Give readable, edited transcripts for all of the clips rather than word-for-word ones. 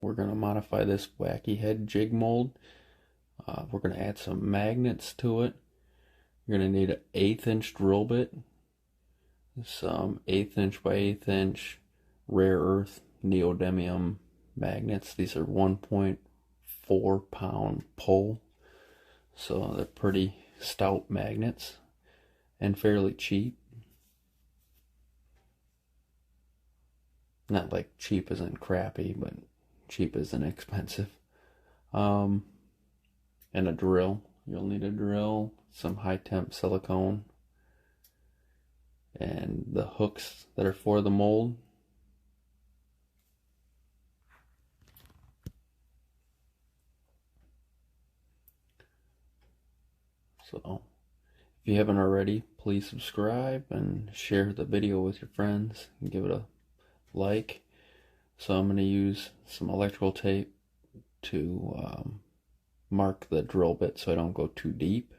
We're going to modify this wacky head jig mold. We're going to add some magnets to it. You're going to need an 1/8 inch drill bit, some 1/8 inch by 1/8 inch rare earth neodymium magnets. These are 1.4 pound pull, so they're pretty stout magnets and fairly cheap. Not like cheap as in crappy, but cheap as in expensive. And a drill. You'll need a drill, some high temp silicone, and the hooks that are for the mold. So if you haven't already, please subscribe and share the video with your friends and give it a like. So I'm going to use some electrical tape to mark the drill bit so I don't go too deep.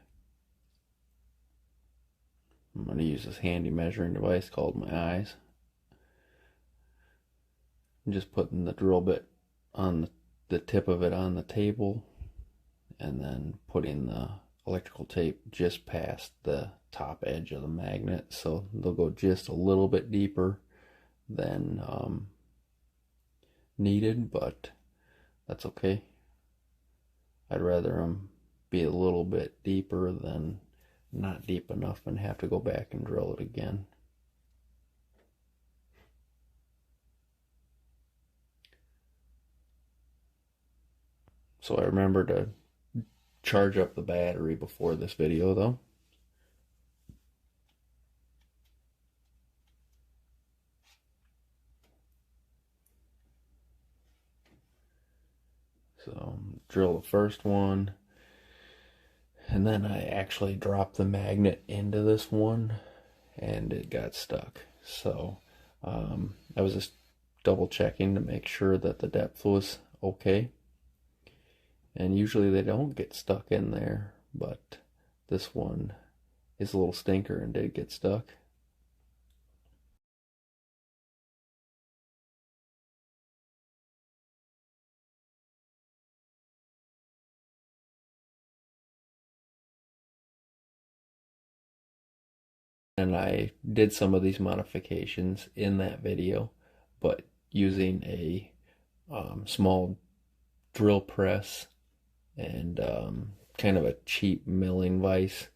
I'm going to use this handy measuring device called my eyes. I'm just putting the drill bit on the tip of it on the table, and then putting the electrical tape just past the top edge of the magnet, so they'll go just a little bit deeper than needed, but that's okay. I'd rather them be a little bit deeper than not deep enough and have to go back and drill it again. So I remember to charge up the battery before this video though. So drill the first one, and then I actually dropped the magnet into this one and it got stuck. So I was just double checking to make sure that the depth was okay. And usually they don't get stuck in there, but this one is a little stinker and did get stuck. And I did some of these modifications in that video, but using a small drill press and kind of a cheap milling vise,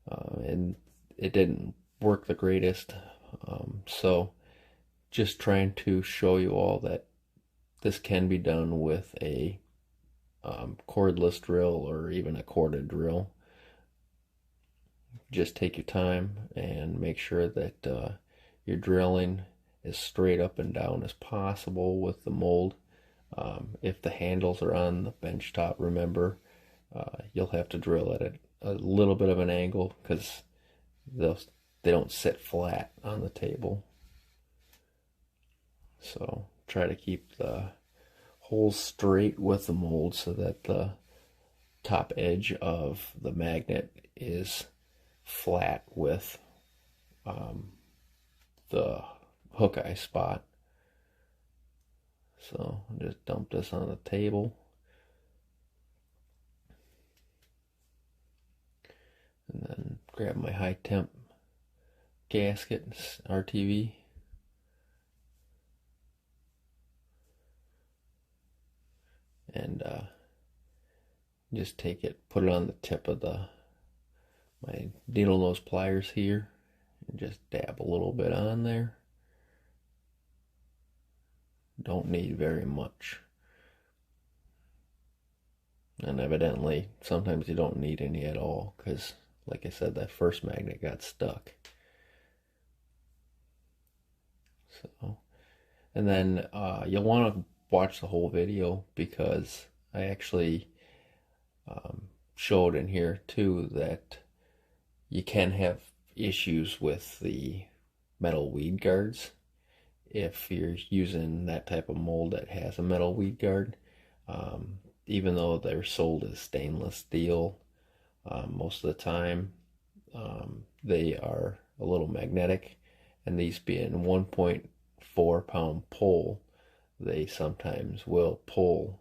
and it didn't work the greatest. So just trying to show you all that this can be done with a cordless drill or even a corded drill. Just take your time and make sure that you're drilling as straight up and down as possible with the mold. If the handles are on the bench top, remember, you'll have to drill at a little bit of an angle because they don't sit flat on the table. So try to keep the holes straight with the mold so that the top edge of the magnet is flat with the hook eye spot. So I'll just dump this on the table. And then grab my high temp gasket, RTV. And just take it, put it on the tip of my needle nose pliers here, and just dab a little bit on there. Don't need very much. And evidently, sometimes you don't need any at all, because, like I said, that first magnet got stuck. So, and then you'll want to watch the whole video, because I actually showed in here too that you can have issues with the metal weed guards if you're using that type of mold that has a metal weed guard. Even though they're sold as stainless steel, most of the time they are a little magnetic, and these being 1.4 pound pole, they sometimes will pull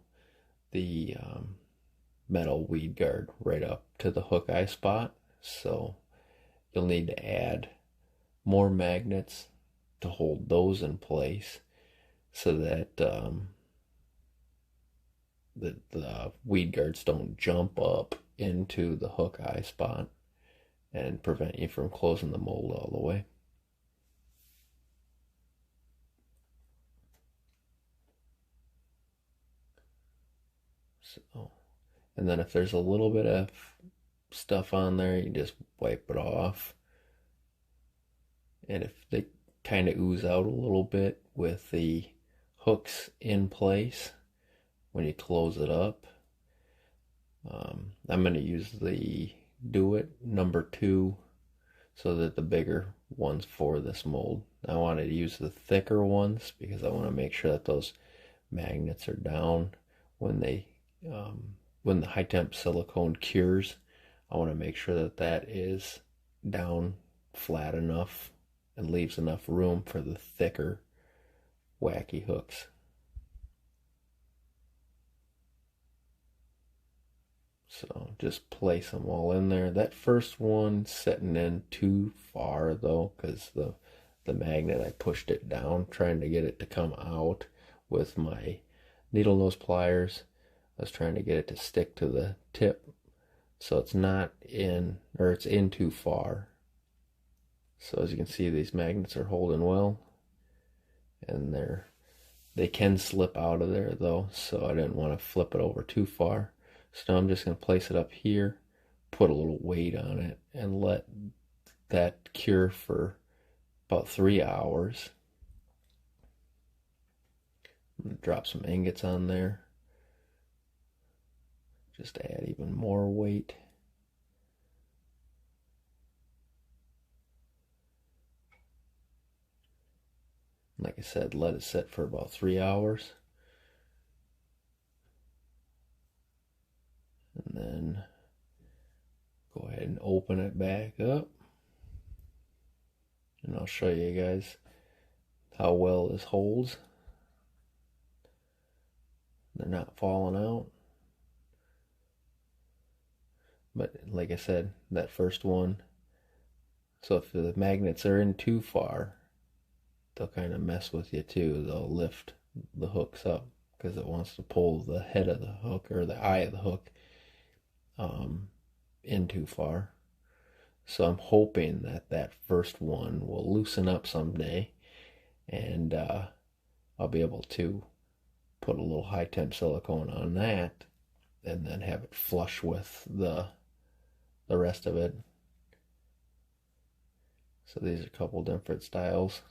the metal weed guard right up to the hook eye spot. So you'll need to add more magnets to hold those in place so that the weed guards don't jump up into the hook eye spot and prevent you from closing the mold all the way. So, and then if there's a little bit of stuff on there, you just wipe it off. And if they kind of ooze out a little bit with the hooks in place when you close it up, I'm going to use the Do It #2 so that the bigger ones for this mold. I wanted to use the thicker ones because I want to make sure that those magnets are down when when the high temp silicone cures. I want to make sure that that is down flat enough and leaves enough room for the thicker wacky hooks. So just place them all in there. That first one setting in too far though, because the magnet, I pushed it down trying to get it to come out with my needle nose pliers. I was trying to get it to stick to the tip, so it's not in, or it's in too far. So as you can see, these magnets are holding well, and they can slip out of there though, so I didn't want to flip it over too far. So now I'm just going to place it up here, put a little weight on it, and let that cure for about 3 hours. I'm going to drop some ingots on there, just to add even more weight. Like I said, let it sit for about 3 hours. And then go ahead and open it back up. And I'll show you guys how well this holds. They're not falling out. But like I said, that first one, so if the magnets are in too far, they'll kind of mess with you too. They'll lift the hooks up because it wants to pull the head of the hook or the eye of the hook in too far. So I'm hoping that that first one will loosen up someday, and I'll be able to put a little high temp silicone on that and then have it flush with the rest of it. So these are a couple different styles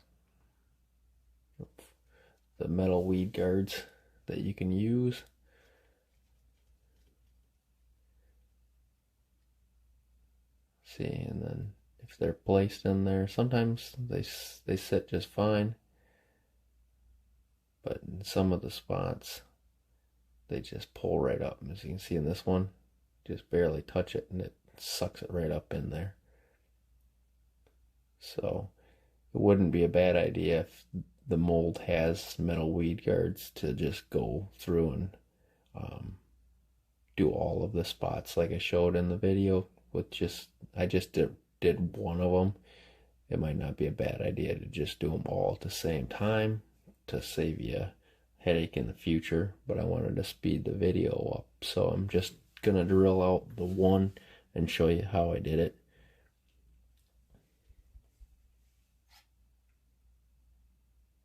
of the metal weed guards that you can use. See, and then if they're placed in there, sometimes they sit just fine, but in some of the spots they just pull right up. As you can see in this one, just barely touch it and it sucks it right up in there. So it wouldn't be a bad idea if the mold has metal weed guards to just go through and do all of the spots like I showed in the video. With I just did one of them. It might not be a bad idea to just do them all at the same time to save you a headache in the future, but I wanted to speed the video up, so I'm just gonna drill out the one and show you how I did it.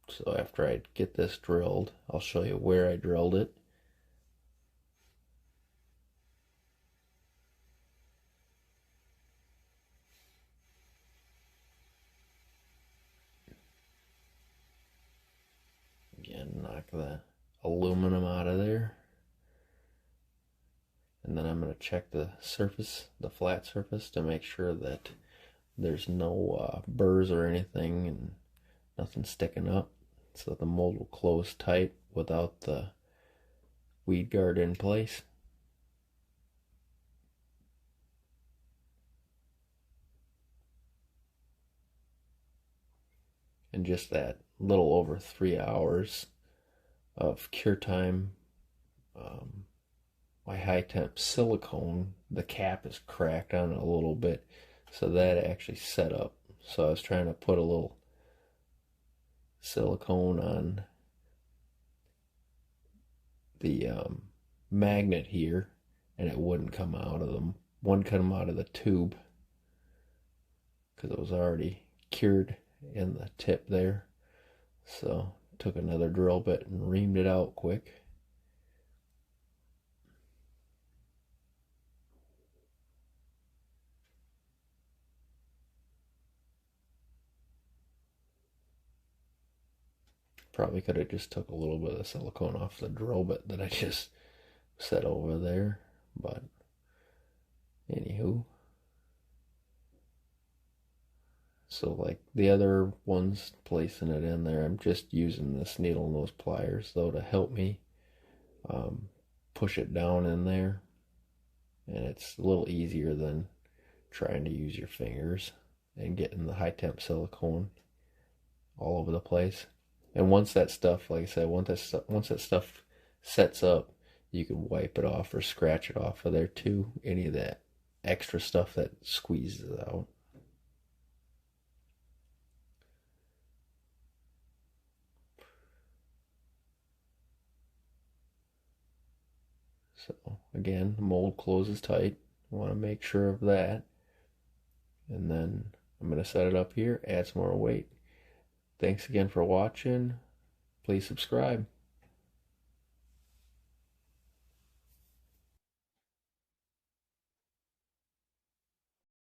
So after I get this drilled, I'll show you where I drilled it. Again, knock the aluminum out of there. And then I'm going to check the surface, the flat surface, to make sure that there's no burrs or anything and nothing sticking up, so the mold will close tight without the weed guard in place. And just that little over 3 hours of cure time. Um, my high temp silicone, the cap is cracked on it a little bit, so that actually set up. So I was trying to put a little silicone on the magnet here, and it wouldn't come out of them. Wouldn't come out of the tube because it was already cured in the tip there. So took another drill bit and reamed it out quick. Probably could have just took a little bit of silicone off the drill bit that I just set over there, but anywho. So like the other ones, placing it in there, I'm just using this needle nose pliers though to help me um, push it down in there, and it's a little easier than trying to use your fingers and getting the high temp silicone all over the place. And once that stuff, like I said, once that stuff sets up, you can wipe it off or scratch it off of there too. Any of that extra stuff that squeezes out. So again, the mold closes tight. I want to make sure of that. And then I'm going to set it up here, add some more weight. Thanks again for watching. Please subscribe.